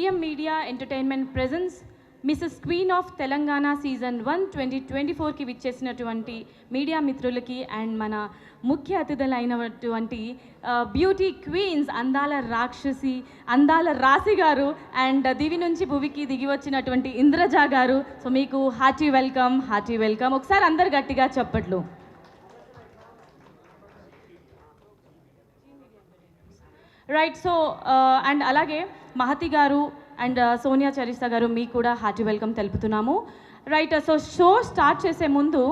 GM Media Entertainment presents Mrs. Queen of Telangana Season 1 2024 కి విచ్చేసినటువంటి media మిత్రులకి and మన ముఖ్య అతిథులైనటువంటి బ్యూటీ క్వీన్స్ అందాల రాక్షసి అందాల రాశి గారు అండ్ దివి నుంచి భువికి దిగి వచ్చినటువంటి ఇంద్రజ గారు. సో మీకు హార్టీ వెల్కమ్. ఒకసారి అందరు గట్టిగా చప్పట్లు. రైట్. సో అండ్ అలాగే మహతి గారు అండ్ సోనియా చరిస్తా గారు మీకు కూడా హార్టీ వెల్కమ్ తెలుపుతున్నాము. రైట్. సో షో స్టార్ట్ చేసే ముందు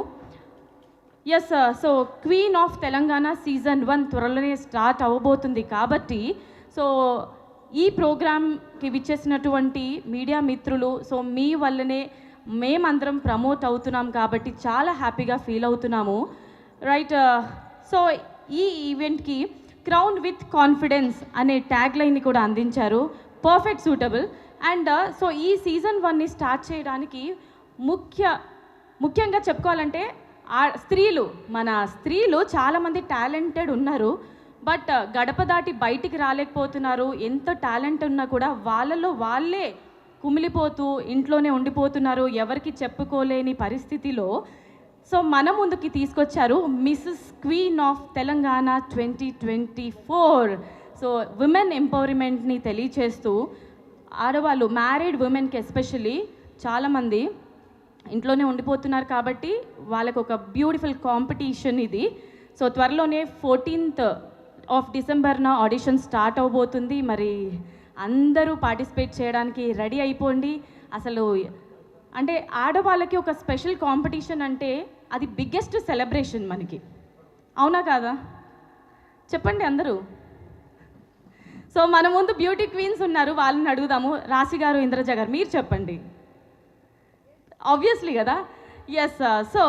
so queen of Telangana season 1 త్వరలోనే స్టార్ట్ అవ్వబోతుంది కాబట్టి సో ఈ ప్రోగ్రామ్కి విచ్చేసినటువంటి మీడియా మిత్రులు సో మీ వల్లనే మేమందరం ప్రమోట్ అవుతున్నాం కాబట్టి చాలా హ్యాపీగా ఫీల్ అవుతున్నాము. రైట్. సో ఈ ఈవెంట్కి క్రౌన్ విత్ కాన్ఫిడెన్స్ అనే ట్యాగ్ లైన్ని కూడా అందించారు. Perfect suitable. అండ్ సో ఈ సీజన్ 1ని స్టార్ట్ చేయడానికి ముఖ్యంగా చెప్పుకోవాలంటే మన స్త్రీలు చాలామంది టాలెంటెడ్ ఉన్నారు. బట్ గడప దాటి బయటికి రాలేకపోతున్నారు. ఎంత టాలెంట్ ఉన్నా కూడా వాళ్ళలో వాళ్ళే కుమిలిపోతూ ఇంట్లోనే ఉండిపోతున్నారు. ఎవరికి చెప్పుకోలేని పరిస్థితిలో సో మన ముందుకి తీసుకొచ్చారు Mrs queen of Telangana 2024. So women ఎంపవర్మెంట్ని తెలియచేస్తూ ఆడవాళ్ళు మ్యారీడ్ ఉమెన్కి ఎస్పెషల్లీ చాలామంది ఇంట్లోనే ఉండిపోతున్నారు కాబట్టి వాళ్ళకు ఒక బ్యూటిఫుల్ కాంపిటీషన్ ఇది. సో త్వరలోనే 14th of December audition start అవబోతుంది. మరి అందరూ పార్టిసిపేట్ చేయడానికి రెడీ అయిపోండి. అసలు అంటే ఆడవాళ్ళకి ఒక స్పెషల్ కాంపిటీషన్ అంటే అది బిగ్గెస్ట్ సెలబ్రేషన్ మనకి, అవునా కాదా? చెప్పండి అందరూ. సో మన ముందు బ్యూటీ క్వీన్స్ ఉన్నారు, వాళ్ళని అడుగుదాము. రాశి గారు, ఇంద్రజ గారు మీరు చెప్పండి. ఆబ్వియస్లీ కదా. ఎస్. సో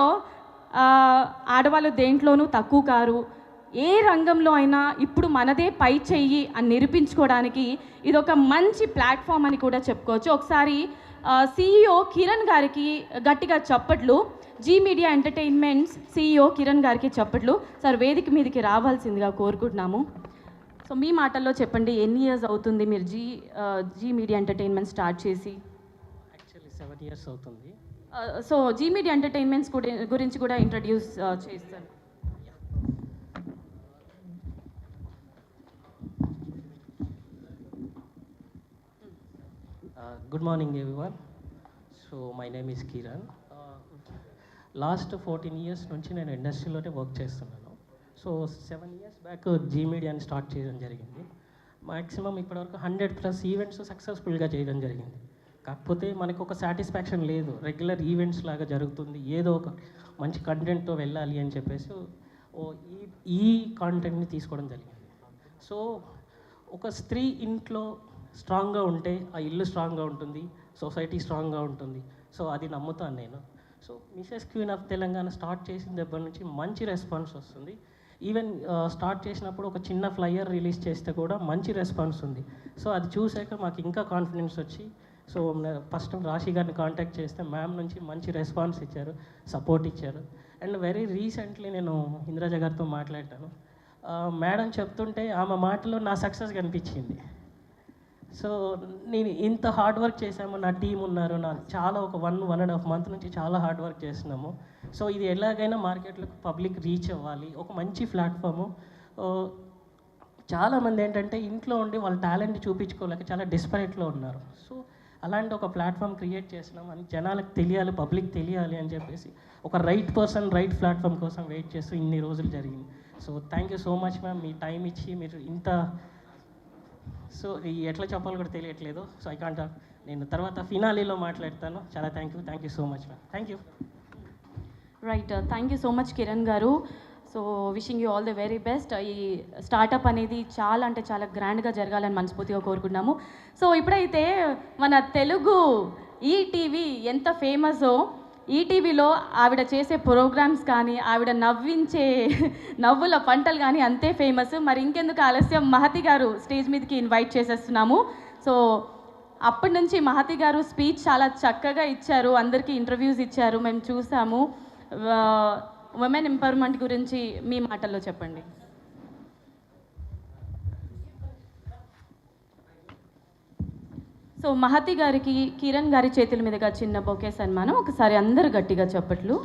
ఆడవాళ్ళు దేంట్లోనూ తక్కువ కారు. ఏ రంగంలో అయినా ఇప్పుడు మనదే పై చెయ్యి అని నిరూపించుకోవడానికి ఇది ఒక మంచి ప్లాట్ఫామ్ అని కూడా చెప్పుకోవచ్చు. ఒకసారి CEO కిరణ్ గారికి గట్టిగా చప్పట్లు. Zee media entertainments CEO Kiran గారికి చప్పట్లు. సార్ వేదిక మీదకి రావాల్సిందిగా కోరుకుంటున్నాము. సో మీ మాటల్లో చెప్పండి, ఎన్ని ఇయర్స్ అవుతుంది మీరు జీ మీడియా ఎంటర్టైన్మెంట్ స్టార్ట్ చేసి? యాక్చువల్లీ 7 years అవుతుంది. సో జీ మీడియా ఎంటర్టైన్మెంట్స్ గురించి కూడా ఇంట్రడ్యూస్ చేస్తాను. Good morning everyone. So my name is Kiran. Last 14 years నుంచి నేను ఇండస్ట్రీలోనే వర్క్ చేస్తున్నాను. సో 7 years బ్యాక్ జీ మీడియాని స్టార్ట్ చేయడం జరిగింది. మ్యాక్సిమం ఇప్పటివరకు 100+ ఈవెంట్స్ సక్సెస్ఫుల్గా చేయడం జరిగింది. కాకపోతే మనకు ఒక సాటిస్ఫాక్షన్ లేదు. రెగ్యులర్ ఈవెంట్స్ లాగా జరుగుతుంది, ఏదో ఒక మంచి కంటెంట్తో వెళ్ళాలి అని చెప్పేసి ఈ కాంటెంట్ని తీసుకోవడం జరిగింది. సో ఒక స్త్రీ ఇంట్లో స్ట్రాంగ్గా ఉంటే ఆ ఇల్లు స్ట్రాంగ్గా ఉంటుంది, సొసైటీ స్ట్రాంగ్గా ఉంటుంది. సో అది నమ్ముతాను నేను. So Mrs queen of Telangana start చేసిన దగ్గర నుంచి మంచి రెస్పాన్స్ వస్తుంది. ఈవెన్ స్టార్ట్ చేసినప్పుడు ఒక చిన్న ఫ్లయర్ రిలీజ్ చేస్తే కూడా మంచి రెస్పాన్స్ ఉంది. సో అది చూసాక మాకు ఇంకా కాన్ఫిడెన్స్ వచ్చి సో ఫస్ట్ రాశి గారిని కాంటాక్ట్ చేస్తే మ్యామ్ నుంచి మంచి రెస్పాన్స్ ఇచ్చారు, సపోర్ట్ ఇచ్చారు. అండ్ వెరీ రీసెంట్లీ నేను ఇంద్రజ గారితో మాట్లాడాను. మేడం చెప్తుంటే ఆమె మాటలో నా సక్సెస్ కనిపించింది. సో నేను ఇంత హార్డ్ వర్క్ చేశాము, నా టీం ఉన్నారు, నా చాలా ఒక 1.5 month నుంచి చాలా హార్డ్ వర్క్ చేస్తున్నాము. సో ఇది ఎలాగైనా మార్కెట్లోకి పబ్లిక్ రీచ్ అవ్వాలి, ఒక మంచి ప్లాట్ఫాము. చాలామంది ఏంటంటే ఇంట్లో ఉండి వాళ్ళ టాలెంట్ చూపించుకోలేక చాలా డిస్పరేట్లో ఉన్నారు. సో అలాంటి ఒక ప్లాట్ఫామ్ క్రియేట్ చేసినాం అని జనాలకు తెలియాలి, పబ్లిక్ తెలియాలి అని చెప్పేసి ఒక రైట్ పర్సన్ రైట్ ప్లాట్ఫామ్ కోసం వెయిట్ చేస్తూ ఇన్ని రోజులు జరిగింది. So thank you so much ma'am, మీ టైం ఇచ్చి మీరు ఇంత సో ఎట్లా చెప్పాలో కూడా తెలియట్లేదు. So I can't. నేను తర్వాత ఫినాలీలో మాట్లాడతాను. చాలా thank you so much ma'am. Thank you. Right. Thank you so much Kiran garu. So wishing you all the very best. ఈ స్టార్టప్ అనేది చాలా అంటే చాలా గ్రాండ్గా జరగాలని మనస్ఫూర్తిగా కోరుకుంటున్నాము. సో ఇప్పుడైతే మన తెలుగు ఈటీవీ ఎంత ఫేమసో, ఈటీవీలో ఆవిడ చేసే ప్రోగ్రామ్స్ కానీ ఆవిడ నవ్వించే నవ్వుల పంటలు కానీ అంతే ఫేమస్. మరి ఇంకెందుకు ఆలస్యం, మహతి గారు స్టేజ్ మీదకి ఇన్వైట్ చేసేస్తున్నాము. సో అప్పటి నుంచి మహతి గారు స్పీచ్ చాలా చక్కగా ఇచ్చారు, అందరికీ ఇంటర్వ్యూస్ ఇచ్చారు, మేము చూసాము. ఉమెన్ ఎంపవర్మెంట్ గురించి మీ మాటల్లో చెప్పండి. సో మహతి గారికి కిరణ్ గారి చేతుల మీదుగా చిన్న బొకే సన్మానం. ఒకసారి అందరు గట్టిగా చప్పట్లు.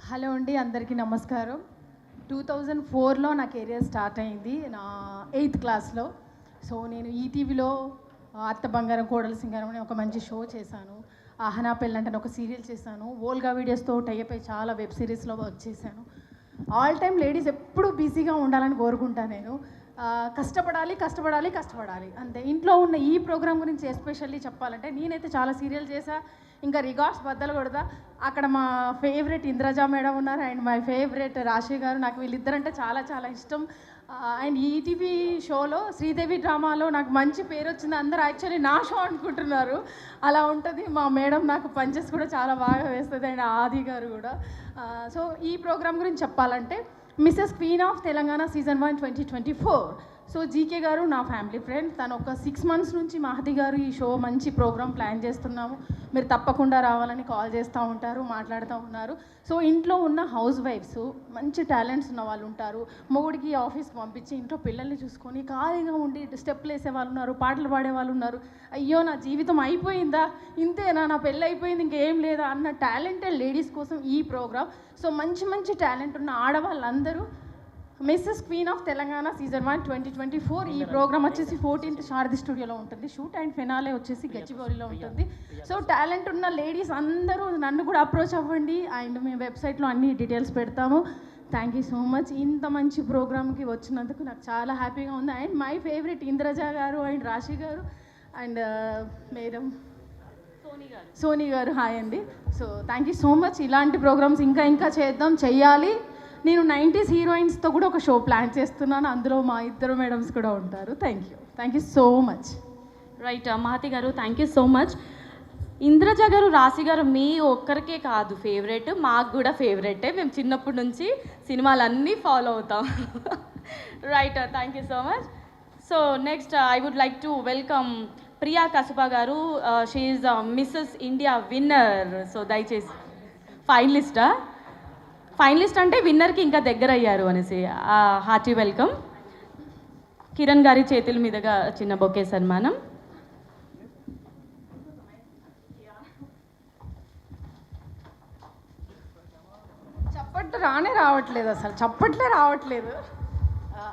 హలో అండి, అందరికీ నమస్కారం. 2004లో నా కెరియర్ స్టార్ట్ అయింది, నా 8th క్లాస్లో. సో నేను ఈటీవీలో అత్త బంగారం కోడల సింగారం అనే ఒక మంచి షో చేశాను. ఆహనా పెళ్ళంటే ఒక సీరియల్ చేశాను. వోల్గా వీడియోస్తో టైప్ అయి చాలా వెబ్ సిరీస్లో వర్క్ చేశాను. ఆల్ టైమ్ లేడీస్ ఎప్పుడూ బిజీగా ఉండాలని కోరుకుంటాను నేను. కష్టపడాలి కష్టపడాలి కష్టపడాలి అంతే. ఇంట్లో ఉన్న ఈ ప్రోగ్రామ్ గురించి ఎస్పెషల్లీ చెప్పాలంటే, నేనైతే చాలా సీరియల్ చేశా, ఇంకా రికార్డ్స్ బద్దలు కొడతా. అక్కడ మా ఫేవరెట్ ఇంద్రజా మేడం ఉన్నారు అండ్ మై ఫేవరెట్ రాశి గారు. నాకు వీళ్ళిద్దరంటే చాలా చాలా ఇష్టం. అండ్ ఈటీవీ షోలో శ్రీదేవి డ్రామాలో నాకు మంచి పేరు వచ్చింది. అందరూ యాక్చువల్లీ నా షో అనుకుంటున్నారు, అలా ఉంటుంది. మా మేడం నాకు పంచెస్ కూడా చాలా బాగా వేస్తుంది అండ్ ఆది గారు కూడా. సో ఈ ప్రోగ్రామ్ గురించి చెప్పాలంటే, Mrs queen of Telangana season 1 2024. So GK గారు నా ఫ్యామిలీ ఫ్రెండ్. తను ఒక 6 months నుంచి మహతి గారు ఈ షో మంచి ప్రోగ్రామ్ ప్లాన్ చేస్తున్నాము, మీరు తప్పకుండా రావాలని కాల్ చేస్తూ ఉంటారు, మాట్లాడుతూ ఉన్నారు. సో ఇంట్లో ఉన్న హౌస్ వైఫ్స్, మంచి టాలెంట్స్ ఉన్న వాళ్ళు ఉంటారు. మొగుడికి ఆఫీస్కి పంపించి ఇంట్లో పిల్లల్ని చూసుకొని ఖాళీగా ఉండి స్టెప్లు వేసే వాళ్ళు ఉన్నారు, పాటలు పాడే వాళ్ళు ఉన్నారు. అయ్యో నా జీవితం అయిపోయిందా, ఇంతేనా, నా పెళ్ళి అయిపోయింది, ఇంకేం లేదా అన్న టాలెంటెడ్ లేడీస్ కోసం ఈ ప్రోగ్రామ్. సో మంచి మంచి టాలెంట్ ఉన్న ఆడవాళ్ళందరూ Mrs queen of Telangana season 1 2024. ఈ ప్రోగ్రామ్ వచ్చేసి 14th శారది స్టూడియోలో ఉంటుంది షూట్, అండ్ ఫినాలే వచ్చేసి గచ్చిబౌలిలో ఉంటుంది. సో టాలెంట్ ఉన్న లేడీస్ అందరూ నన్ను కూడా అప్రోచ్ అవ్వండి, అండ్ మేము వెబ్సైట్లో అన్ని డీటెయిల్స్ పెడతాము. Thank you so much. ఇంత మంచి ప్రోగ్రామ్కి వచ్చినందుకు నాకు చాలా హ్యాపీగా ఉంది. అండ్ మై ఫేవరెట్ ఇంద్రజా గారు అండ్ రాశి గారు అండ్ మేడం సోనీ గారు, హాయ్ అండి. So thank you so much. ఇలాంటి ప్రోగ్రామ్స్ ఇంకా ఇంకా చేద్దాం, చెయ్యాలి. నేను 90s హీరోయిన్స్తో కూడా ఒక షో ప్లాన్ చేస్తున్నాను, అందులో మా ఇద్దరు మేడమ్స్ కూడా ఉంటారు. Thank you so much. Right Mahathi garu, thank you so much. Indraja garu, Rashi గారు మీ ఒక్కరికే కాదు ఫేవరెట్, మాకు కూడా ఫేవరెటే. మేము చిన్నప్పటి నుంచి సినిమాలన్నీ ఫాలో అవుతాం. Right, thank you so much. So next I would like to welcome Priya Kasupa garu. She is Mrs India winner. సో దయచేసి ఫైనలిస్ట్ అంటే విన్నర్కి ఇంకా దగ్గర అయ్యారు అనేసి హార్టీ వెల్కమ్. కిరణ్ గారి చేతుల మీదుగా చిన్న బొకే సన్మానం. చప్పట్లే రావట్లేదు.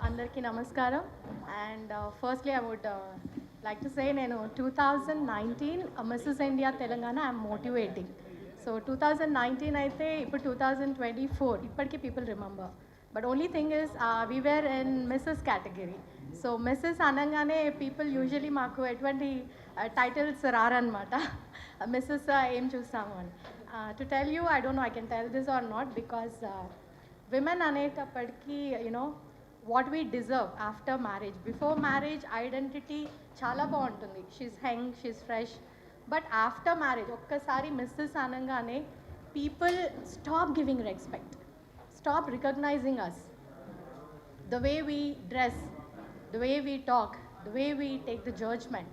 అందరికీ నమస్కారం. And firstly I would like to say, నేను 2019 Mrs India Telangana I'm motivating. So 2019 అయితే ఇప్పుడు 2024 ఇప్పటికీ people remember. But only thing is we were in Mrs category. So Mrs అనగానే పీపుల్ యూజువలీ మాకు ఎటువంటి టైటిల్స్ రారనమాట. మిస్సెస్ ఏం చూస్తాము అని. To tell you, I don't know I can tell this or not, because women అనేటప్పటికీ you know what we deserve after marriage. Before marriage identity చాలా బాగుంటుంది, she's young, she's fresh. But after marriage ఒక్కసారి Mrs అనగానే people stop giving respect, stop recognizing us, the way we dress, the way we talk, the way we take the judgement.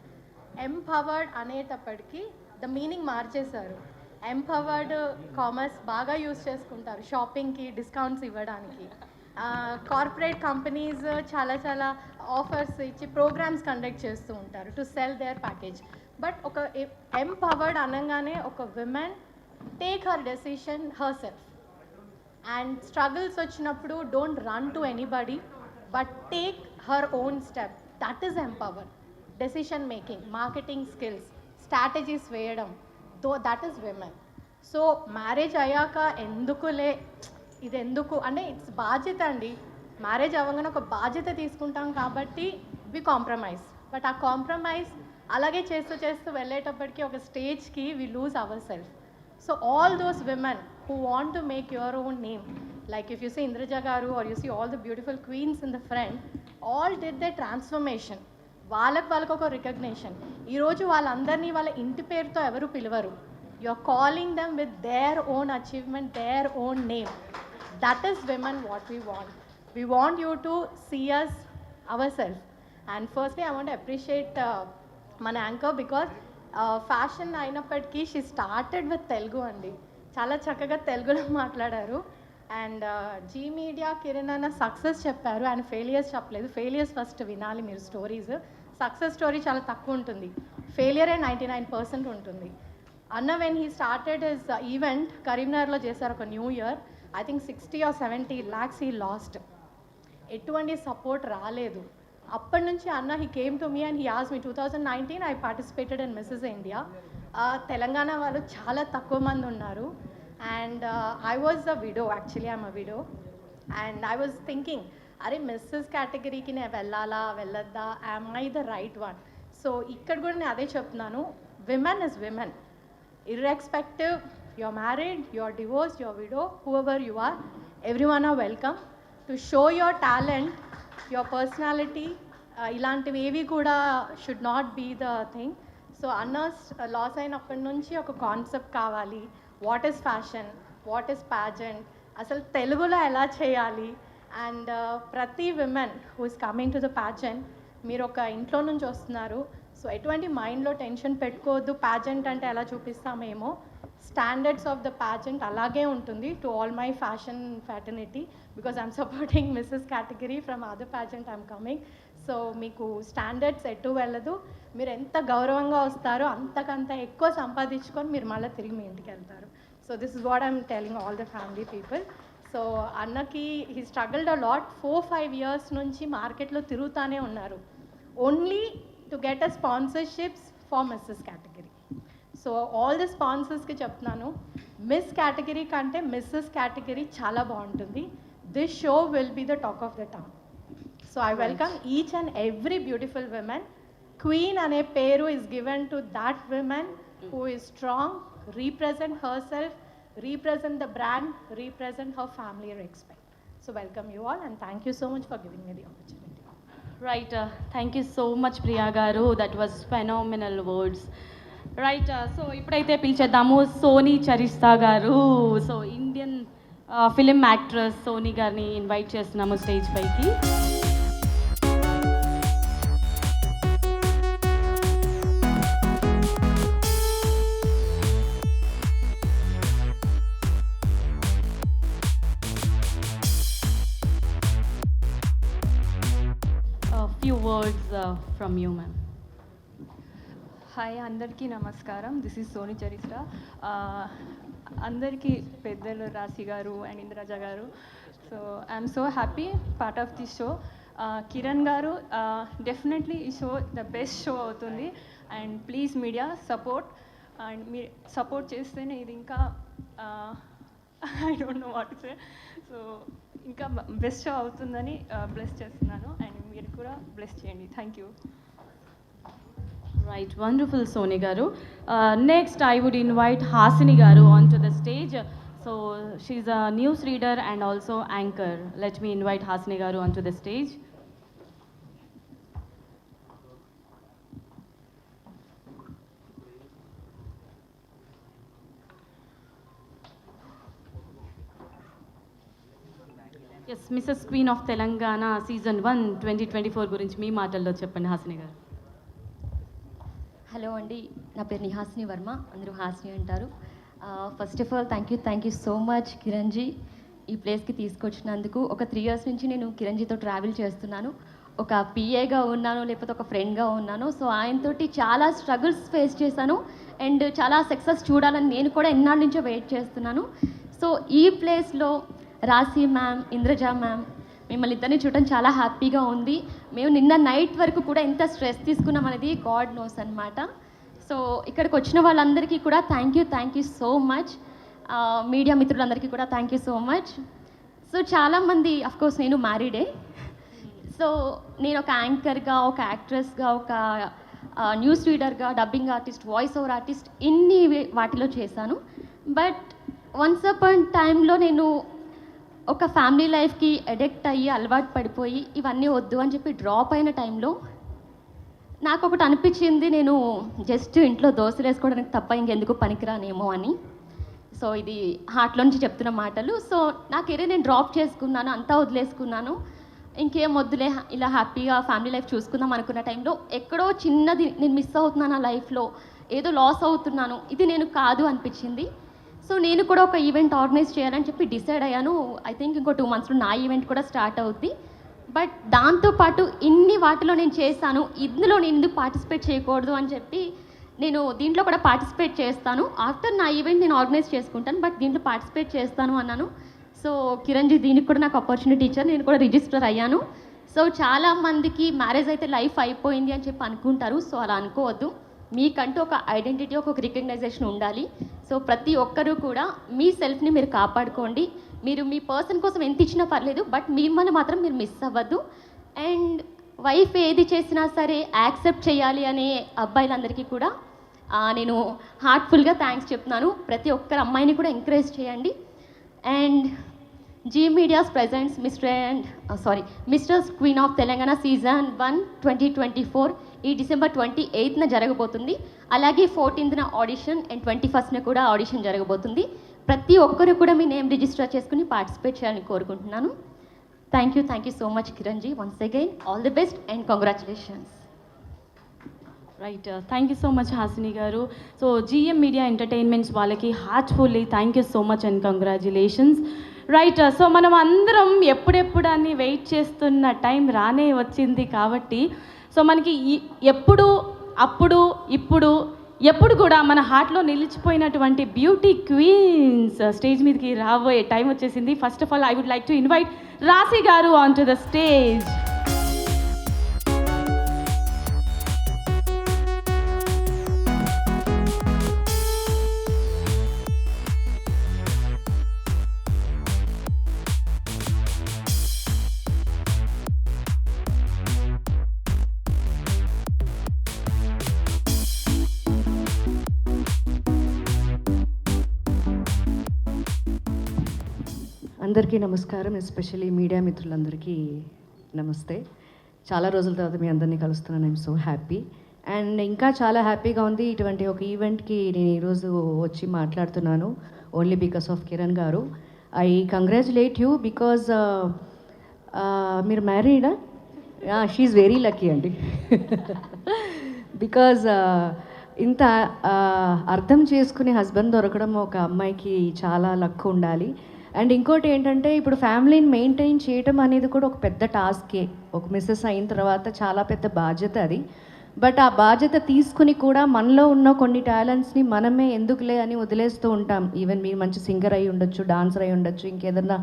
Empowered అనేటప్పటికీ the meaning మార్చేశారు. Empowered commerce బాగా use చేసుకుంటారు షాపింగ్కి, discounts ఇవ్వడానికి. Corporate companies చాలా చాలా offers ఇచ్చి programmes conduct చేస్తూ ఉంటారు to sell their package. But ఒక ఎంపవర్డ్ అనగానే ఒక women take her decision herself. And struggles వచ్చినప్పుడు don't run to anybody, but take her own step. That is empowered. Decision making, marketing skills, strategies వేయడం, that is women. So marriage అయ్యాక ఎందుకులే ఇది ఎందుకు అంటే it's బాధ్యత అండి. Marriage అవ్వగానే ఒక బాధ్యత తీసుకుంటాం కాబట్టి వి కాంప్రమైజ్. బట్ ఆ కాంప్రమైజ్ అలాగే చేస్తూ చేస్తూ వెళ్ళేటప్పటికి ఒక స్టేజ్కి we lose our self. So all those women who want to make your own name, like if you see Indraja garu or you see all the beautiful queens in the front, all did the transformation. వాళ్ళకు ఒక recognition. ఈరోజు వాళ్ళందరినీ వాళ్ళ ఇంటి పేరుతో ఎవరు పిలవరు. You are calling them with their own achievement, their own name. That is women what we want. We want you to see us our self. And firstly I want appreciate మన anchor, because fashion అయినప్పటికీ she started with Telugu అండి. చాలా చక్కగా తెలుగులో మాట్లాడారు. And G media Kiran అన్న success చెప్పారు, ఆయన ఫెయిలియర్స్ చెప్పలేదు. ఫెయిలియర్స్ ఫస్ట్ వినాలి మీరు స్టోరీస్. సక్సెస్ స్టోరీ చాలా తక్కువ ఉంటుంది, ఫెయిలియరే 99% ఉంటుంది. అన్న when he started his event కరీంనగర్లో చేశారు ఒక new year. I think 60 or 70 lakhs he lost. ఎటువంటి సపోర్ట్ రాలేదు. అప్పటి నుంచి అన్న he came to me and he ఆస్ me 2019 I participated in Mrs India. Telangana వాళ్ళు చాలా తక్కువ మంది ఉన్నారు. And I was a widow, actually I'm a widow. And I was thinking, అరే మిస్సెస్ కేటగిరీకి నేను వెళ్ళాలా వెళ్ళొద్దా, am I the right one? So ఇక్కడ కూడా నేను అదే చెప్తున్నాను, women is women. Irrespective you're married, you're divorced, you're widow, whoever you are, everyone are welcome to show your talent, your personality. ఇలాంటివి ఏవి కూడా should not be the thing. So అన్నర్స్ లాస్ అయినప్పటి నుంచి ఒక కాన్సెప్ట్ కావాలి, what is fashion, what is pageant, అసలు తెలుగులో ఎలా చేయాలి. అండ్ ప్రతి women who is coming to the pageant, మీరు ఒక ఇంట్లో నుంచి వస్తున్నారు, సో ఎటువంటి మైండ్లో టెన్షన్ పెట్టుకోవద్దు. ప్యాజెంట్ అంటే ఎలా చూపిస్తామేమో, స్టాండర్డ్స్ ఆఫ్ ద ప్యాజెంట్ అలాగే ఉంటుంది. To all my fashion fraternity, because I'm supporting Mrs category from other pageant I'm coming. So మీకు స్టాండర్డ్స్ ఎటు వెళ్ళదు, మీరు ఎంత గౌరవంగా వస్తారో అంతకంత ఎక్కువ సంపాదించుకొని మీరు మళ్ళీ తిరిగి మీ ఇంటికి వెళ్తారు. So this is what I'm telling all the family people. So అన్నకి he struggled a lot. 4-5 years నుంచి మార్కెట్లో తిరుగుతూనే ఉన్నారు, only to get a sponsorships for Mrs category. So all the స్పాన్సర్స్కి చెప్తున్నాను, మిస్ కేటగిరీ కంటే మిస్సెస్ కేటగిరీ చాలా బాగుంటుంది. This show will be the talk of the town. So I welcome each and every beautiful women. Queen అనే పేరు is given to that women who is strong, represent her self, represent the brand, represent her family respect. So welcome you all and thank you so much for giving me the opportunity. Right, thank you so much Priya garu, that was phenomenal words. Right, so ఇప్పుడైతే పిలిచేద్దాము Soni Charishta garu. So Indian film actress Soni గారిని invite చేస్తున్నాము stage పైకి. Few words from you, ma'am. Hi, అందరికీ నమస్కారం. This is Soni Charishta. అందరికీ పెద్దలు Rashi garu and Indraja garu. So I'm so happy part of this show. Kiran garu, definitely ఈ show the best show అవుతుంది. And please media support, and మీరు సపోర్ట్ చేస్తేనే ఇది ఇంకా I don't know what to say. So ఇంకా బెస్ట్ షో అవుతుందని బ్లెస్ చేస్తున్నాను, అండ్ మీరు కూడా బ్లెస్ చేయండి. Thank you. Right, wonderful Soni garu. Next I would invite Hasini garu onto the stage. So she's a news reader and also anchor. Let me invite Hasini garu onto the stage. Yes, Mrs. Queen of Telangana Season 1 2024 గురించి మీ మాటల్లో చెప్పండి హాసిని గారు. Hello అండి, నా పేరు నిహాసిని వర్మ, అందరూ హాసిని అంటారు. First of all thank you so much Kiranji ఈ ప్లేస్కి తీసుకొచ్చినందుకు. ఒక 3 years నుంచి నేను కిరణ్జీతో ట్రావెల్ చేస్తున్నాను. ఒక పిఏగా ఉన్నాను, లేకపోతే ఒక ఫ్రెండ్గా ఉన్నాను. సో ఆయనతోటి చాలా స్ట్రగుల్స్ ఫేస్ చేశాను అండ్ చాలా సక్సెస్ చూడాలని నేను కూడా ఎన్నాళ్ళ నుంచో వెయిట్ చేస్తున్నాను. సో ఈ ప్లేస్లో రాశి మ్యామ్, ఇంద్రజ మ్యామ్, మిమ్మల్ని ఇద్దరిని చూడటం చాలా హ్యాపీగా ఉంది. మేము నిన్న నైట్ వరకు కూడా ఎంత స్ట్రెస్ తీసుకున్నాం అనేది గాడ్ నోస్ అనమాట. సో ఇక్కడికి వచ్చిన వాళ్ళందరికీ కూడా thank you so much. Media మిత్రులందరికీ కూడా thank you so much. So చాలామంది, అఫ్కోర్స్ నేను మ్యారీడే, సో నేను ఒక యాంకర్గా, ఒక యాక్ట్రెస్గా, ఒక న్యూస్ రీడర్గా, dubbing artist, voice over artist, ఇన్ని వాటిలో చేశాను. బట్ వన్స్ అపాన్ టైంలో నేను ఒక ఫ్యామిలీ లైఫ్కి అడిక్ట్ అయ్యి అలవాటు పడిపోయి ఇవన్నీ వద్దు అని చెప్పి డ్రాప్ అయిన టైంలో నాకు ఒకటి అనిపించింది, నేను జస్ట్ ఇంట్లో దోశలు వేసుకోవడానికి తప్ప ఇంకెందుకు పనికిరానేమో అని. సో ఇది హార్ట్లో నుంచి చెప్తున్న మాటలు. సో నా కెరీర్ నేను డ్రాప్ చేసుకున్నాను, అంతా వదిలేసుకున్నాను. ఇంకేం వద్దులే, ఇలా హ్యాపీగా ఫ్యామిలీ లైఫ్ చూసుకుందాం అనుకున్న టైంలో ఎక్కడో చిన్నది నేను మిస్ అవుతున్నాను నా లైఫ్లో, ఏదో లాస్ అవుతున్నాను, ఇది నేను కాదు అనిపించింది. సో నేను కూడా ఒక ఈవెంట్ ఆర్గనైజ్ చేయాలని చెప్పి డిసైడ్ అయ్యాను. ఐ థింక్ ఇంకో 2 monthsలో నా ఈవెంట్ కూడా స్టార్ట్ అవుద్ది. బట్ దాంతోపాటు ఇన్ని వాటిలో నేను చేశాను, ఇందులో నేను ఎందుకు పార్టిసిపేట్ చేయకూడదు అని చెప్పి నేను దీంట్లో కూడా పార్టిసిపేట్ చేస్తాను. ఆఫ్టర్ నా ఈవెంట్ నేను ఆర్గనైజ్ చేసుకుంటాను, బట్ దీంట్లో పార్టిసిపేట్ చేస్తాను అన్నాను. సో కిరణ్జీ దీనికి కూడా నాకు ఆపర్చునిటీ ఇచ్చారు, నేను కూడా రిజిస్టర్ అయ్యాను. సో చాలామందికి మ్యారేజ్ అయితే లైఫ్ అయిపోయింది అని చెప్పి అనుకుంటారు. సో అలా అనుకోవద్దు, మీకంటూ ఒక ఐడెంటిటీ, ఒక రికగ్నైజేషన్ ఉండాలి. సో ప్రతి ఒక్కరూ కూడా మీ సెల్ఫ్ని మీరు కాపాడుకోండి. మీరు మీ పర్సన్ కోసం ఎంత ఇచ్చినా పర్లేదు, బట్ మిమ్మల్ని మాత్రం మీరు మిస్ అవ్వద్దు. అండ్ వైఫ్ ఏది చేసినా సరే యాక్సెప్ట్ చేయాలి అనే అబ్బాయిలందరికీ కూడా నేను హార్ట్ఫుల్గా థ్యాంక్స్ చెప్తున్నాను. ప్రతి ఒక్కరు అమ్మాయిని కూడా ఎంకరేజ్ చేయండి. And Zee media's presents Mrs queen of Telangana season 1 2024 ఈ December 28న జరగబోతుంది. అలాగే 14న ఆడిషన్ అండ్ 21న కూడా ఆడిషన్ జరగబోతుంది. ప్రతి ఒక్కరు కూడా మీ నేమ్ రిజిస్టర్ చేసుకుని పార్టిసిపేట్ చేయాలని కోరుకుంటున్నాను. Thank you so much Kiranji. Once again all the best and congratulations. Right, thank you so much Hasini garu. So GM media entertainments వాళ్ళకి heartfully thank you so much and congratulations. Right, so మనం అందరం ఎప్పుడెప్పుడు అని wait చేస్తున్న time రానే వచ్చింది కాబట్టి, so మనకి ఎప్పుడు అప్పుడు ఇప్పుడు ఎప్పుడు కూడా మన హార్ట్లో నిలిచిపోయినటువంటి బ్యూటీ క్వీన్స్ స్టేజ్ మీదకి రాబోయే టైం వచ్చేసింది. First of all I would like to invite Rashi గారు ఆన్ టు ద స్టేజ్. అందరికీ నమస్కారం, ఎస్పెషల్లీ మీడియా మిత్రులందరికీ నమస్తే. చాలా రోజుల తర్వాత మీ అందరినీ కలుస్తున్నాను. I'm so happy. అండ్ ఇంకా చాలా హ్యాపీగా ఉంది. ఇటువంటి ఒక ఈవెంట్కి నేను ఈరోజు వచ్చి మాట్లాడుతున్నాను ఓన్లీ బికాస్ ఆఫ్ కిరణ్ గారు. ఐ కంగ్రాచులేట్ యూ బికాజ్ మీరు మ్యారీడా? షీఈ్ వెరీ లక్కీ అండి. బికాజ్ ఇంత అర్థం చేసుకునే హస్బెండ్ దొరకడం ఒక అమ్మాయికి చాలా లక్ ఉండాలి. అండ్ ఇంకోటి ఏంటంటే, ఇప్పుడు ఫ్యామిలీని మెయింటైన్ చేయటం అనేది కూడా ఒక పెద్ద టాస్కే. ఒక మిస్సెస్ అయిన తర్వాత చాలా పెద్ద బాధ్యత అది. బట్ ఆ బాధ్యత తీసుకుని కూడా మనలో ఉన్న కొన్ని టాలెంట్స్ని మనమే ఎందుకులే అని వదిలేస్తూ ఉంటాం. ఈవెన్ మీరు మంచి సింగర్ అయి ఉండొచ్చు, డాన్సర్ అయి ఉండొచ్చు, ఇంకేదన్నా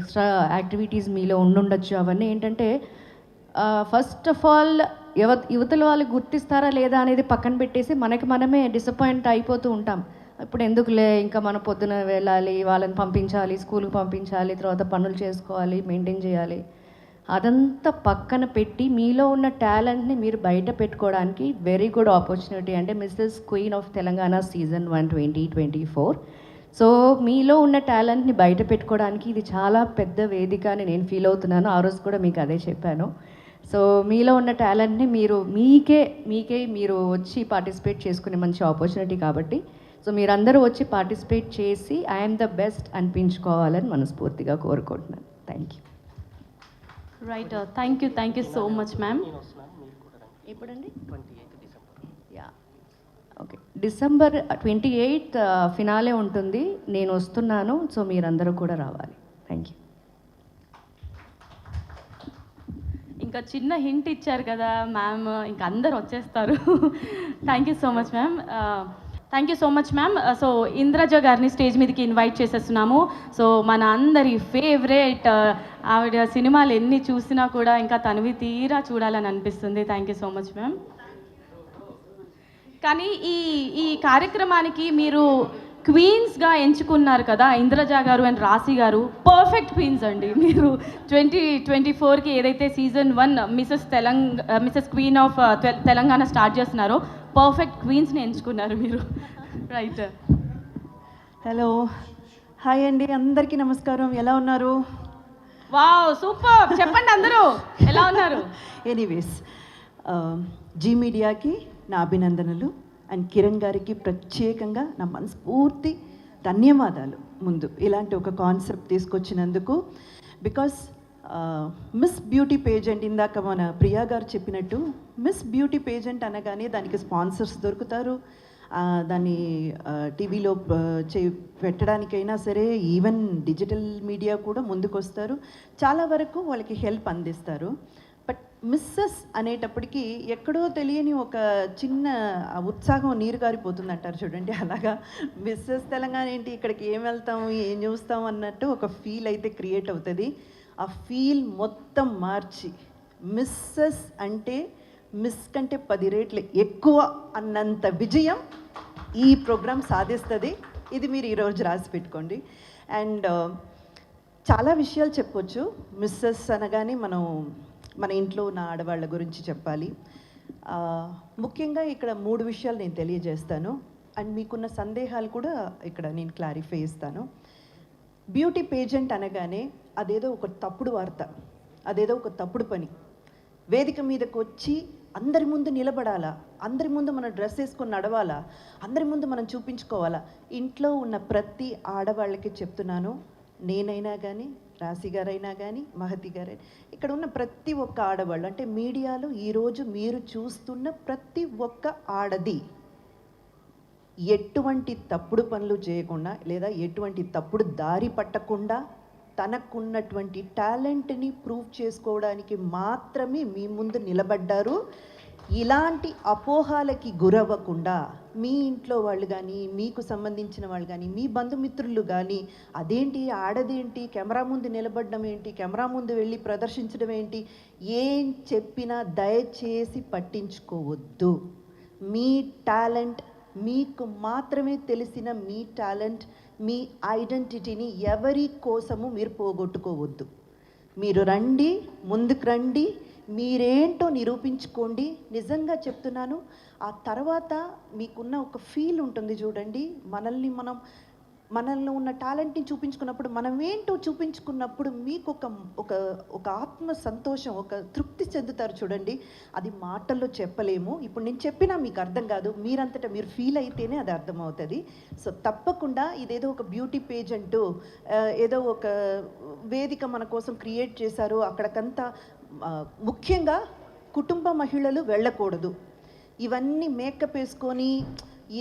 ఎక్స్ట్రా యాక్టివిటీస్ మీలో ఉండుండొచ్చు. అవన్నీ ఏంటంటే ఫస్ట్ ఆఫ్ ఆల్ యువతల వాళ్ళు గుర్తిస్తారా లేదా అనేది పక్కన పెట్టేసి మనకి మనమే డిసప్పాయింట్ అయిపోతూ ఉంటాం. ఇప్పుడు ఎందుకులే, ఇంకా మన పొద్దున వెళ్ళాలి, వాళ్ళని పంపించాలి, స్కూల్కి పంపించాలి, తర్వాత పనులు చేసుకోవాలి, మెయింటైన్ చేయాలి. అదంతా పక్కన పెట్టి మీలో ఉన్న టాలెంట్ని మీరు బయట పెట్టుకోవడానికి వెరీ గుడ్ ఆపర్చునిటీ అంటే Mrs queen of Telangana season 1 2024. So మీలో ఉన్న టాలెంట్ని బయట పెట్టుకోవడానికి ఇది చాలా పెద్ద వేదిక అని నేను ఫీల్ అవుతున్నాను. ఆ రోజు కూడా మీకు అదే చెప్పాను. సో మీలో ఉన్న టాలెంట్ని మీకే మీరు వచ్చి పార్టిసిపేట్ చేసుకునే మంచి ఆపర్చునిటీ కాబట్టి, సో మీరందరూ వచ్చి పార్టిసిపేట్ చేసి ఐఎమ్ ద బెస్ట్ అనిపించుకోవాలని మనస్ఫూర్తిగా కోరుకుంటున్నాను. Thank you. Right, thank you so much ma'am. ఎప్పుడండి? 28 December. Yeah, okay. December 28 finale ఉంటుంది. నేను వస్తున్నాను. సో మీరందరూ కూడా రావాలి. Thank you. ఇంకా చిన్న హింట్ ఇచ్చారు కదా మ్యామ్, ఇంకా అందరు వచ్చేస్తారు. Thank you so much ma'am. Thank you so much ma'am. So Indraja గారిని స్టేజ్ మీదకి ఇన్వైట్ చేసేస్తున్నాము. సో మన అందరి ఫేవరెట్, ఆవిడ సినిమాలు ఎన్ని చూసినా కూడా ఇంకా తనివి తీరా చూడాలని అనిపిస్తుంది. Thank you so much ma'am. కానీ ఈ కార్యక్రమానికి మీరు క్వీన్స్గా ఎంచుకున్నారు కదా ఇంద్రజ గారు అండ్ రాశి గారు, పర్ఫెక్ట్ క్వీన్స్ అండి. మీరు 2024కి ఏదైతే season 1 Mrs queen of Telangana start చేస్తున్నారో పర్ఫెక్ట్ క్వీన్స్ని ఎంచుకున్నారు మీరు. రైట్. హలో, హాయ్ అండి, అందరికీ నమస్కారం. ఎలా ఉన్నారు? Wow, super. చెప్పండి అందరూ ఎలా ఉన్నారు? ఎనీవేస్, జీ మీడియాకి నా అభినందనలు అండ్ కిరణ్ గారికి ప్రత్యేకంగా నా మనస్ఫూర్తి ధన్యవాదాలు. ముందు ఇలాంటి ఒక కాన్సెప్ట్ తీసుకొచ్చినందుకు. బికాస్ మిస్ బ్యూటీ పేజెంట్, ఇందాక మన ప్రియా గారు చెప్పినట్టు మిస్ బ్యూటీ పేజెంట్ అనగానే దానికి స్పాన్సర్స్ దొరుకుతారు, దాన్ని టీవీలో పెట్టడానికైనా సరే, ఈవెన్ డిజిటల్ మీడియా కూడా ముందుకొస్తారు, చాలా వరకు వాళ్ళకి హెల్ప్ అందిస్తారు. బట్ మిస్సెస్ అనేటప్పటికీ ఎక్కడో తెలియని ఒక చిన్న ఉత్సాహం నీరు గారిపోతుంది అంటారు చూడండి, అలాగా మిస్సెస్ తెలంగాణ ఏంటి, ఇక్కడికి ఏం వెళ్తాం, ఏం చూస్తాం అన్నట్టు ఒక ఫీల్ అయితే క్రియేట్ అవుతుంది. ఆ ఫీల్ మొత్తం మార్చి మిస్సెస్ అంటే మిస్ కంటే 10 రెట్లు ఎక్కువ అన్నంత విజయం ఈ ప్రోగ్రాం సాధిస్తుంది. ఇది మీరు ఈరోజు రాసి పెట్టుకోండి. అండ్ చాలా విషయాలు చెప్పొచ్చు. మిస్సెస్ అనగానే మన ఇంట్లో ఉన్న ఆడవాళ్ళ గురించి చెప్పాలి. ముఖ్యంగా ఇక్కడ 3 విషయాలు నేను తెలియజేస్తాను. అండ్ మీకున్న సందేహాలు కూడా ఇక్కడ నేను క్లారిఫై ఇస్తాను. బ్యూటీ పేజెంట్ అనగానే అదేదో ఒక తప్పుడు వార్త, అదేదో ఒక తప్పుడు పని. వేదిక మీదకి వచ్చి అందరి ముందు నిలబడాలా, అందరి ముందు మనం డ్రెస్ వేసుకొని నడవాలా, అందరి ముందు మనం చూపించుకోవాలా. ఇంట్లో ఉన్న ప్రతి ఆడవాళ్ళకి చెప్తున్నాను, నేనైనా కానీ, రాశి గారైనా కానీ, మహతి గారైనా, ఇక్కడ ఉన్న ప్రతి ఒక్క ఆడవాళ్ళు, అంటే మీడియాలో ఈరోజు మీరు చూస్తున్న ప్రతి ఒక్క ఆడది ఎటువంటి తప్పుడు పనులు చేయకుండా, లేదా ఎటువంటి తప్పుడు దారి పట్టకుండా, తనకున్నటువంటి టాలెంట్ని ప్రూవ్ చేసుకోవడానికి మాత్రమే మీ ముందు నిలబడ్డారు. ఇలాంటి అపోహాలకి గురవ్వకుండా మీ ఇంట్లో వాళ్ళు కానీ, మీకు సంబంధించిన వాళ్ళు కానీ, మీ బంధుమిత్రులు కానీ, అదేంటి ఆడదేంటి, కెమెరా ముందు నిలబడడం ఏంటి, కెమెరా ముందు వెళ్ళి ప్రదర్శించడం ఏంటి, ఏం చెప్పినా దయచేసి పట్టించుకోవద్దు. మీ టాలెంట్, మీకు మాత్రమే తెలిసిన మీ టాలెంట్, మీ ఐడెంటిటీని ఎవరి కోసము మీరు పోగొట్టుకోవద్దు. మీరు రండి, ముందుకు రండి, మీరేంటో నిరూపించుకోండి. నిజంగా చెప్తున్నాను. ఆ తర్వాత మీకున్న ఒక ఫీల్ ఉంటుంది చూడండి, మనల్ని ఉన్న టాలెంట్ని చూపించుకున్నప్పుడు, మనం ఏంటో చూపించుకున్నప్పుడు మీకు ఒక ఆత్మ సంతోషం, ఒక తృప్తి చెందుతారు చూడండి. అది మాటల్లో చెప్పలేము. ఇప్పుడు నేను చెప్పినా మీకు అర్థం కాదు, మీరంతటా మీరు ఫీల్ అయితేనే అది అర్థమవుతుంది. సో తప్పకుండా ఇదేదో ఒక బ్యూటీ పేజ్ అంటూ ఏదో ఒక వేదిక మన కోసం క్రియేట్ చేశారు, అక్కడికంతా ముఖ్యంగా కుటుంబ మహిళలు వెళ్ళకూడదు. ఇవన్నీ మేకప్ వేసుకొని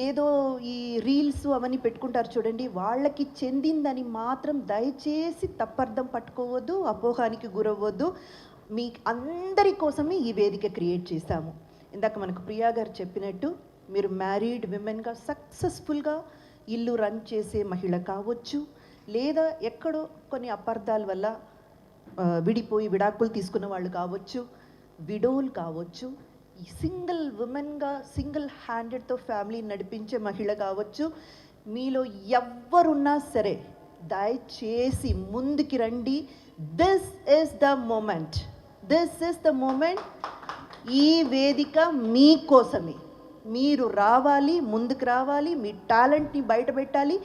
ఏదో ఈ రీల్స్ అవన్నీ పెట్టుకుంటారు చూడండి, వాళ్ళకి చెందిందని మాత్రం దయచేసి తప్పర్థం పట్టుకోవద్దు, అపోహానికి గురవ్వద్దు. మీ అందరి కోసమే ఈ వేదిక క్రియేట్ చేశాము. ఇందాక మనకు ప్రియా గారు చెప్పినట్టు, మీరు మ్యారీడ్ విమెన్గా సక్సెస్ఫుల్గా ఇల్లు రన్ చేసే మహిళ కావచ్చు, లేదా ఎక్కడో కొన్ని అపార్థాల వల్ల విడిపోయి విడాకులు తీసుకున్న వాళ్ళు కావచ్చు, విడోలు కావచ్చు, సింగిల్ ఉమెన్గా సింగిల్ హ్యాండెడ్తో ఫ్యామిలీ నడిపించే మహిళ కావచ్చు, మీలో ఎవ్వరున్నా సరే దయచేసి ముందుకి రండి. This is the moment, this is the moment. ఈ వేదిక మీకోసమే. మీరు రావాలి, ముందుకు రావాలి, మీ టాలెంట్ని బయట పెట్టాలి,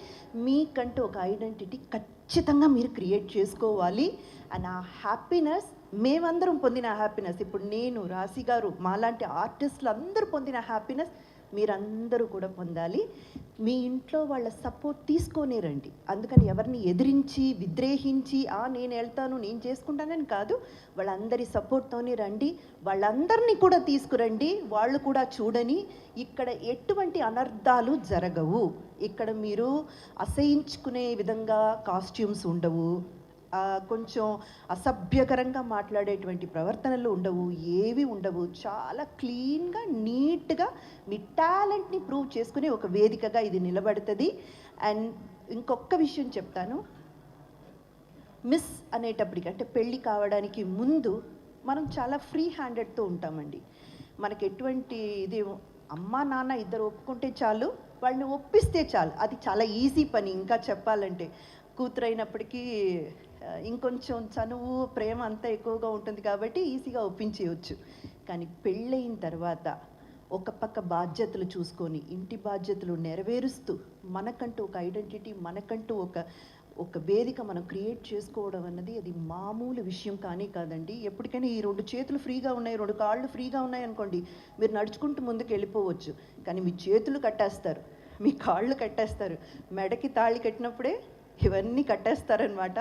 మీకంటూ ఒక ఐడెంటిటీ ఖచ్చితంగా మీరు క్రియేట్ చేసుకోవాలి. అండ్ ఆ హ్యాపీనెస్, మేమందరం పొందిన హ్యాపీనెస్, ఇప్పుడు నేను, రాశి గారు, మాలాంటి ఆర్టిస్టులు అందరూ పొందిన హ్యాపీనెస్ మీరందరూ కూడా పొందాలి. మీ ఇంట్లో వాళ్ళ సపోర్ట్ తీసుకొనే రండి. అందుకని ఎవరిని ఎదిరించి విద్రేహించి నేను వెళ్తాను, నేను చేసుకుంటానని కాదు, వాళ్ళందరి సపోర్ట్తోనే రండి. వాళ్ళందరినీ కూడా తీసుకురండి, వాళ్ళు కూడా చూడని. ఇక్కడ ఎటువంటి అనర్థాలు జరగవు. ఇక్కడ మీరు అసహించుకునే విధంగా కాస్ట్యూమ్స్ ఉండవు, కొంచెం అసభ్యకరంగా మాట్లాడేటువంటి ప్రవర్తనలు ఉండవు, ఏవి ఉండవు. చాలా క్లీన్గా, నీట్గా మీ టాలెంట్ని ప్రూవ్ చేసుకునే ఒక వేదికగా ఇది నిలబడుతుంది. అండ్ ఇంకొక విషయం చెప్తాను, మిస్ అనేటప్పటికి, అంటే పెళ్ళి కావడానికి ముందు మనం చాలా ఫ్రీ హ్యాండెడ్తో ఉంటామండి. మనకి ఎటువంటి ఇది, అమ్మ నాన్న ఇద్దరు ఒప్పుకుంటే చాలు, వాళ్ళని ఒప్పిస్తే చాలు. అది చాలా ఈజీ పని. ఇంకా చెప్పాలంటే కూతురు అయినప్పటికీ ఇంకొంచెం చనువు, ప్రేమ అంతా ఎక్కువగా ఉంటుంది కాబట్టి ఈజీగా ఒప్పించేయచ్చు. కానీ పెళ్ళయిన తర్వాత ఒక పక్క బాధ్యతలు చూసుకొని, ఇంటి బాధ్యతలు నెరవేరుస్తూ, మనకంటూ ఒక ఐడెంటిటీ, మనకంటూ ఒక వేదిక మనం క్రియేట్ చేసుకోవడం అన్నది అది మామూలు విషయం కానీ కాదండి. ఎప్పటికైనా ఈ 2 చేతులు ఫ్రీగా ఉన్నాయి, 2 కాళ్ళు ఫ్రీగా ఉన్నాయి అనుకోండి, మీరు నడుచుకుంటూ ముందుకు వెళ్ళిపోవచ్చు. కానీ మీ చేతులు కట్టేస్తారు, మీ కాళ్ళు కట్టేస్తారు. మెడకి తాళి కట్టినప్పుడే ఇవన్నీ కట్టేస్తారనమాట.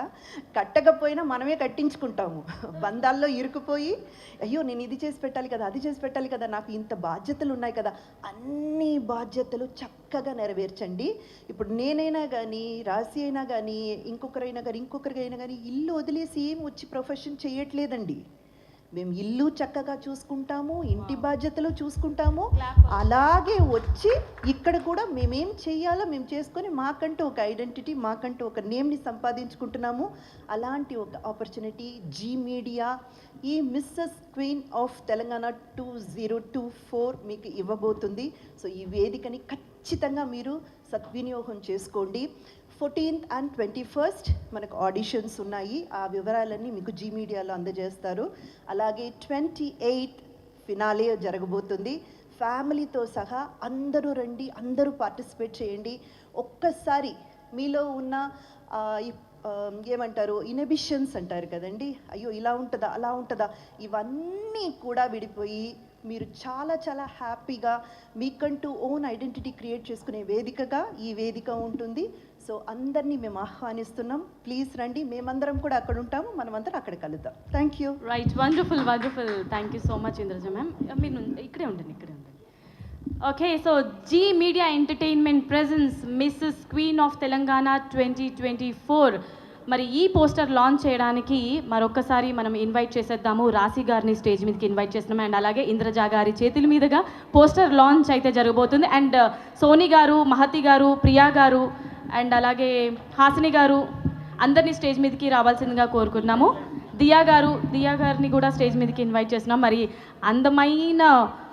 కట్టకపోయినా మనమే కట్టించుకుంటాము. బంధాల్లో ఇరుకుపోయి అయ్యో నేను ఇది చేసి పెట్టాలి కదా, అది చేసి పెట్టాలి కదా, నాకు ఇంత బాధ్యతలు ఉన్నాయి కదా, అన్ని బాధ్యతలు చక్కగా నెరవేర్చండి. ఇప్పుడు నేనైనా కానీ, రాశి అయినా కానీ, ఇంకొకరికైనా కానీ ఇల్లు వదిలేసి ఏం వచ్చి ప్రొఫెషన్ చేయట్లేదండి. మేము ఇల్లు చక్కగా చూసుకుంటాము, ఇంటి బాధ్యతలు చూసుకుంటాము, అలాగే వచ్చి ఇక్కడ కూడా మేమేం చేయాలో మేము చేసుకొని మాకంటూ ఒక ఐడెంటిటీ, మాకంటూ ఒక నేమ్ని సంపాదించుకుంటున్నాము. అలాంటి ఒక ఆపర్చునిటీ జీ మీడియా ఈ మిస్సెస్ క్వీన్ ఆఫ్ తెలంగాణ 2024 మీకు ఇవ్వబోతుంది. సో ఈ వేదికని ఖచ్చితంగా మీరు సద్వినియోగం చేసుకోండి. 14th and 21st మనకు ఆడిషన్స్ ఉన్నాయి. ఆ వివరాలన్నీ మీకు జీ మీడియాలో అందజేస్తారు. అలాగే 28th ఫినాలే జరగబోతుంది. ఫ్యామిలీతో సహా అందరూ రండి, అందరూ పార్టిసిపేట్ చేయండి. ఒక్కసారి మీలో ఉన్న ఏమంటారు ఇన్హిబిషన్స్ అంటారు కదండి, అయ్యో ఇలా ఉంటుందా అలా ఉంటుందా, ఇవన్నీ కూడా విడిపోయి మీరు చాలా చాలా హ్యాపీగా మీకంటూ ఓన్ ఐడెంటిటీ క్రియేట్ చేసుకునే వేదికగా ఈ వేదిక ఉంటుంది. సో అందరినీ మేము ఆహ్వానిస్తున్నాం. ప్లీజ్ రండి, మేమందరం కూడా అక్కడ ఉంటాము, మనమందరం అక్కడ కలుద్దాం. Thank you. Right, wonderful wonderful. Thank you so much Indraja ma'am. మీరు ఇక్కడే ఉండండి. Okay, so Zee media entertainment presents Mrs queen of Telangana 2024. మరి ఈ పోస్టర్ లాంచ్ చేయడానికి మరొకసారి మనం ఇన్వైట్ చేసేద్దాము. రాశి గారిని స్టేజ్ మీదకి ఇన్వైట్ చేస్తున్నాము. అండ్ అలాగే ఇంద్రజ గారి చేతుల మీదుగా పోస్టర్ లాంచ్ అయితే జరగబోతుంది. అండ్ సోని గారు, మహతి గారు, ప్రియా గారు అండ్ అలాగే హాసిని గారు అందరినీ స్టేజ్ మీదకి రావాల్సిందిగా కోరుకున్నాము. దియా గారిని కూడా స్టేజ్ మీదకి ఇన్వైట్ చేస్తున్నాం. మరి అందమైన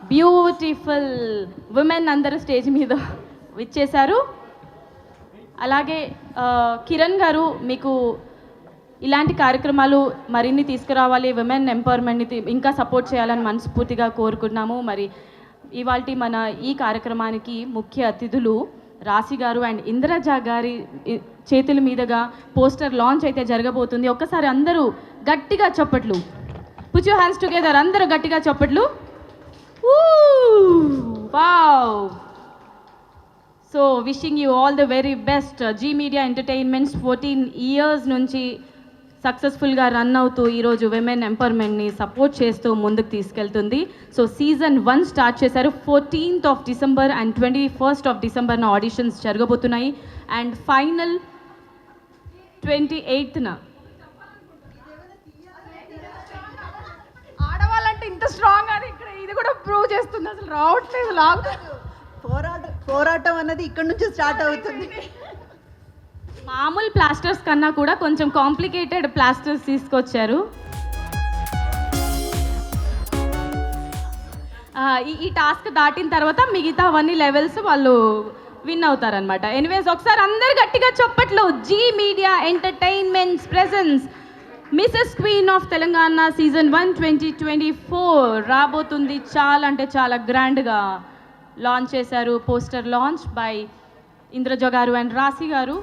బ్యూటిఫుల్ ఉమెన్ అందరూ స్టేజ్ మీద విచ్చేశారు. అలాగే కిరణ్ గారు మీకు ఇలాంటి కార్యక్రమాలు మరిన్ని తీసుకురావాలి, విమెన్ ఎంపవర్మెంట్ని ఇంకా సపోర్ట్ చేయాలని మనస్ఫూర్తిగా కోరుకున్నాము. మరి ఇవాల్టి మన ఈ కార్యక్రమానికి ముఖ్య అతిథులు రాశి గారు అండ్ ఇంద్రజ గారి చేతుల మీదుగా పోస్టర్ లాంచ్ అయితే జరగబోతుంది. ఒక్కసారి అందరూ గట్టిగా చప్పట్లు, పుట్ యువర్ హ్యాండ్స్ టుగెదర్, అందరూ గట్టిగా చప్పట్లు. Wow! So wishing you all the very best. Zee media entertainments 14 years నుంచి సక్సెస్ఫుల్గా రన్ అవుతూ ఈరోజు విమెన్ ఎంపవర్మెంట్ని సపోర్ట్ చేస్తూ ముందుకు తీసుకెళ్తుంది. సో సీజన్ 1 స్టార్ట్ చేశారు. 14th of December and 21st of December auditions జరగబోతున్నాయి. And final 28th. ఆడవాళ్ళంటే ఇంత స్ట్రాంగ్ అని ఇక్కడ ఇది కూడా ప్రూవ్ చేస్తుంది. అసలు రావట్లేదు లాగ్. పోరాటం అన్నది ఇక్కడ నుంచి స్టార్ట్ అవుతుంది. మామూలు ప్లాస్టర్స్ కన్నా కూడా కొంచెం కాంప్లికేటెడ్ ప్లాస్టర్స్ తీసుకొచ్చారు. ఈ టాస్క్ దాటిన తర్వాత మిగతా అవన్నీ లెవెల్స్ వాళ్ళు విన్ అవుతారనమాట. ఎనీవేస్ ఒకసారి అందరు గట్టిగా చప్పట్లు. Zee media entertainments presents Mrs queen of Telangana season 1 2024 రాబోతుంది. చాలా అంటే చాలా గ్రాండ్గా లాంచ్ చేశారు. పోస్టర్ లాంచ్ బై ఇంద్రజ గారు అండ్ రాశి గారు.